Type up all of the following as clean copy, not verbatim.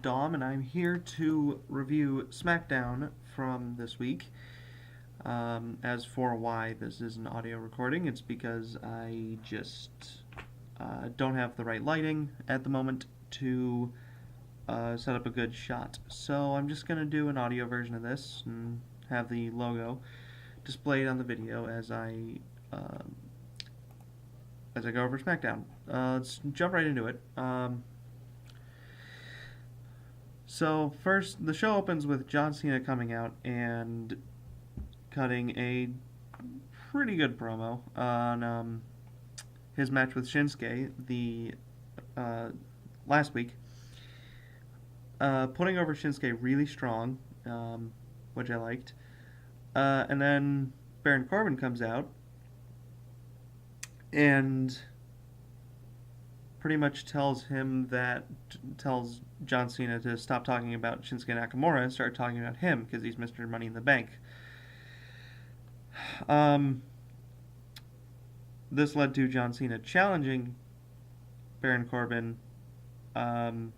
Brad Daum, and I'm here to review Smackdown from this week. As for why this is an audio recording, it's because I just don't have the right lighting at the moment to set up a good shot. So I'm just going to do an audio version of this and have the logo displayed on the video uh, as I go over Smackdown. Let's jump right into it. So first, the show opens with John Cena coming out and cutting a pretty good promo on his match with Shinsuke the last week, putting over Shinsuke really strong, which I liked. And then Baron Corbin comes out and pretty much tells John Cena to stop talking about Shinsuke Nakamura and start talking about him because he's Mr. Money in the Bank. This led to John Cena challenging Baron Corbin, but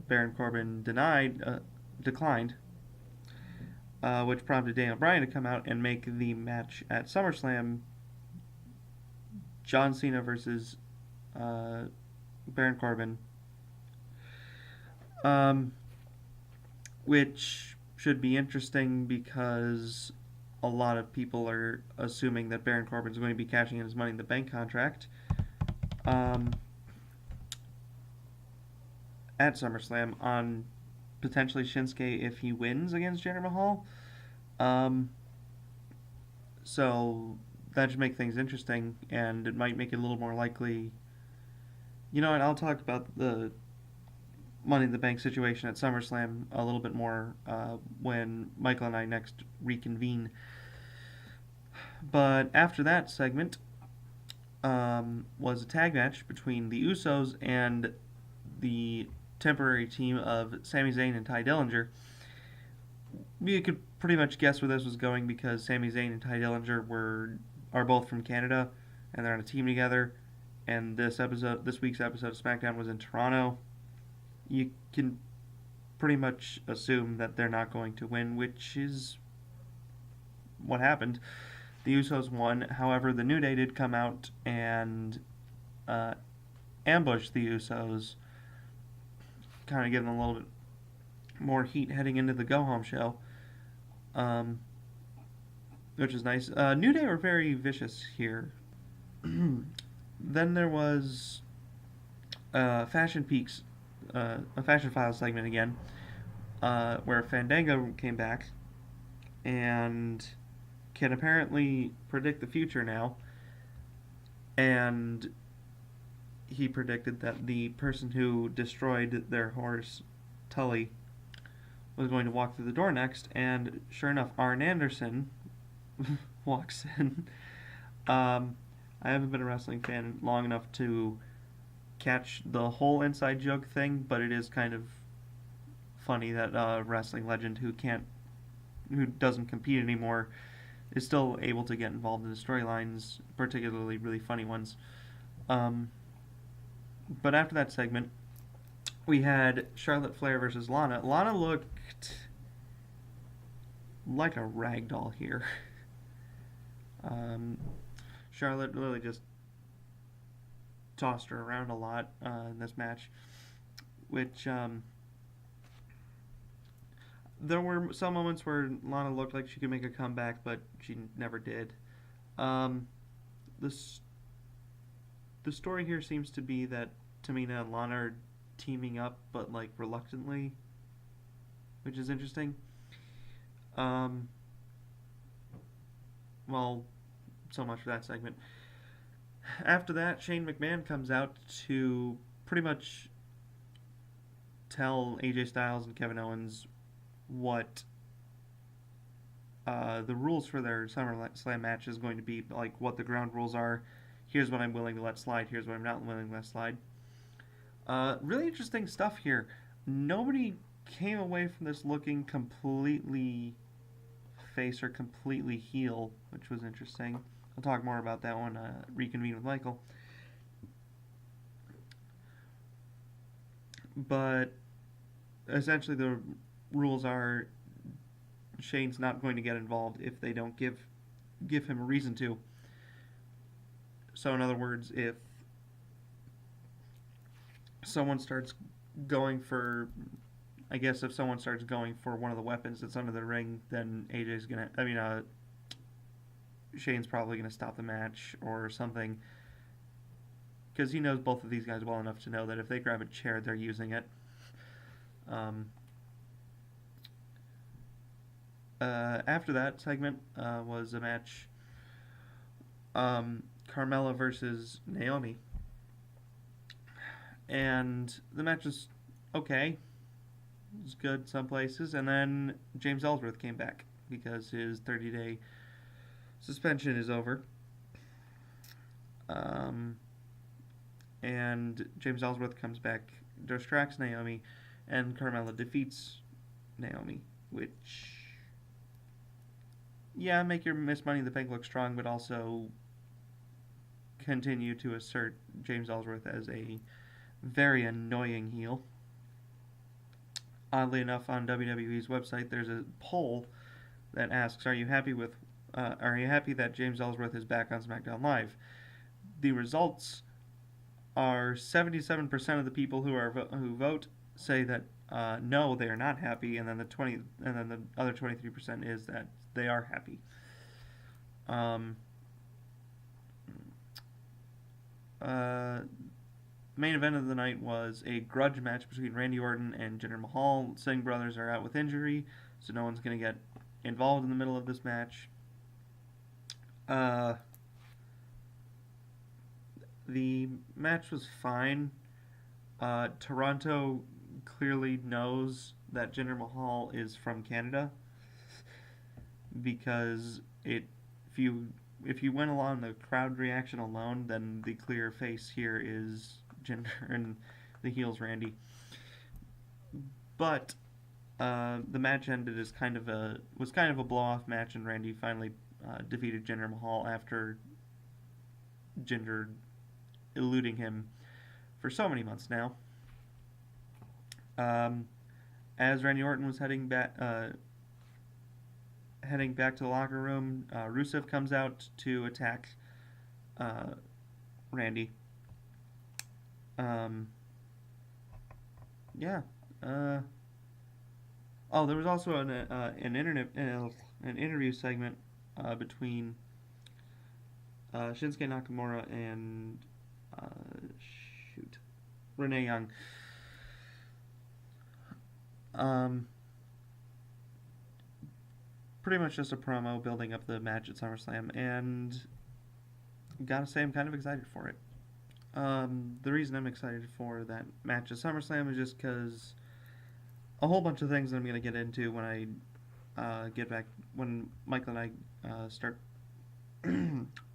Baron Corbin declined, which prompted Daniel Bryan to come out and make the match at SummerSlam John Cena versus Baron Corbin, which should be interesting because a lot of people are assuming that Baron Corbin is going to be cashing in his Money in the Bank contract at SummerSlam on potentially Shinsuke if he wins against Jinder Mahal. So that should make things interesting, and it might make it a little more likely. You know what? I'll talk about the Money in the Bank situation at SummerSlam a little bit more when Michael and I next reconvene. But after that segment was a tag match between the Usos and the temporary team of Sami Zayn and Ty Dillinger. You could pretty much guess where this was going because Sami Zayn and Ty Dillinger are both from Canada, and they're on a team together. And this week's episode of SmackDown was in Toronto. You can pretty much assume that they're not going to win, which is what happened. The Usos won. However, the New Day did come out and ambush the Usos, kind of giving them a little bit more heat heading into the go-home show, which is nice. New Day were very vicious here. Then there was Fashion Peaks, a Fashion Files segment again, where Fandango came back and can apparently predict the future now. And he predicted that the person who destroyed their horse, Tully, was going to walk through the door next, and sure enough, Arn Anderson walks in. I haven't been a wrestling fan long enough to catch the whole inside joke thing, but it is kind of funny that a wrestling legend who doesn't compete anymore is still able to get involved in the storylines, particularly really funny ones. But after that segment, we had Charlotte Flair versus Lana. Lana looked like a rag doll here. Charlotte really just tossed her around a lot in this match, which there were some moments where Lana looked like she could make a comeback, but she never did. The story here seems to be that Tamina and Lana are teaming up, but like reluctantly, which is interesting. Well, so much for that segment. After that, Shane McMahon comes out to pretty much tell AJ Styles and Kevin Owens what the rules for their SummerSlam match is going to be, like what the ground rules are. Here's what I'm willing to let slide. Here's what I'm not willing to let slide. Really interesting stuff here. Nobody came away from this looking completely face or completely heel, which was interesting. I'll talk more about that when reconvene with Michael. but essentially the rules are Shane's not going to get involved if they don't give him a reason to. So in other words, if someone starts going for, I guess if someone starts going for one of the weapons that's under the ring, then AJ's gonna, Shane's probably gonna stop the match or something, because he knows both of these guys well enough to know that if they grab a chair, they're using it. Um, After that segment was a match, Carmella versus Naomi, and the match was okay. It was good some places, and then James Ellsworth came back because his 30-day suspension is over. Um, and James Ellsworth comes back, distracts Naomi, and Carmella defeats Naomi, which, yeah, make your Miss Money in the Bank look strong, but also continue to assert James Ellsworth as a very annoying heel. Oddly enough, on WWE's website, there's a poll that asks, "Are you happy that James Ellsworth is back on SmackDown Live?" The results are 77% of the people who vote say that no, they are not happy, and then the other 23% is that they are happy. Um, Main event of the night was a grudge match between Randy Orton and Jinder Mahal. Singh brothers are out with injury, so no one's going to get involved in the middle of this match. The match was fine. Toronto clearly knows that Jinder Mahal is from Canada, because if you went along the crowd reaction alone, then the clear face here is Jinder and the heel's Randy. But the match ended as kind of a blow off match, and Randy finally defeated Jinder Mahal after Jinder eluding him for so many months now. As Randy Orton was heading back to the locker room, Rusev comes out to attack Randy. Yeah. There was also an interview segment between Shinsuke Nakamura and Renee Young. Pretty much just a promo building up the match at SummerSlam, and gotta say I'm kind of excited for it. The reason I'm excited for that match at SummerSlam is just because a whole bunch of things that I'm going to get into when I get back, when Michael and I start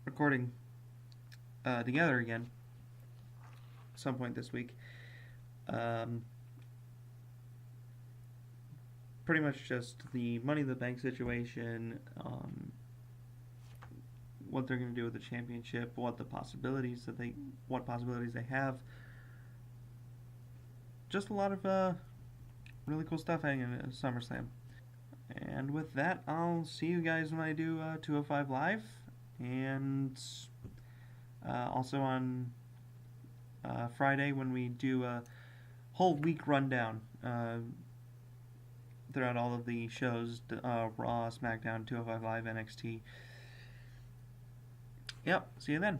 recording together again at some point this week. Pretty much just the Money in the Bank situation, what they're going to do with the championship, what possibilities they have. Just a lot of really cool stuff hanging in SummerSlam. And with that, I'll see you guys when I do 205 Live, and also on Friday when we do a whole week rundown throughout all of the shows, Raw, SmackDown, 205 Live, NXT. Yep, see you then.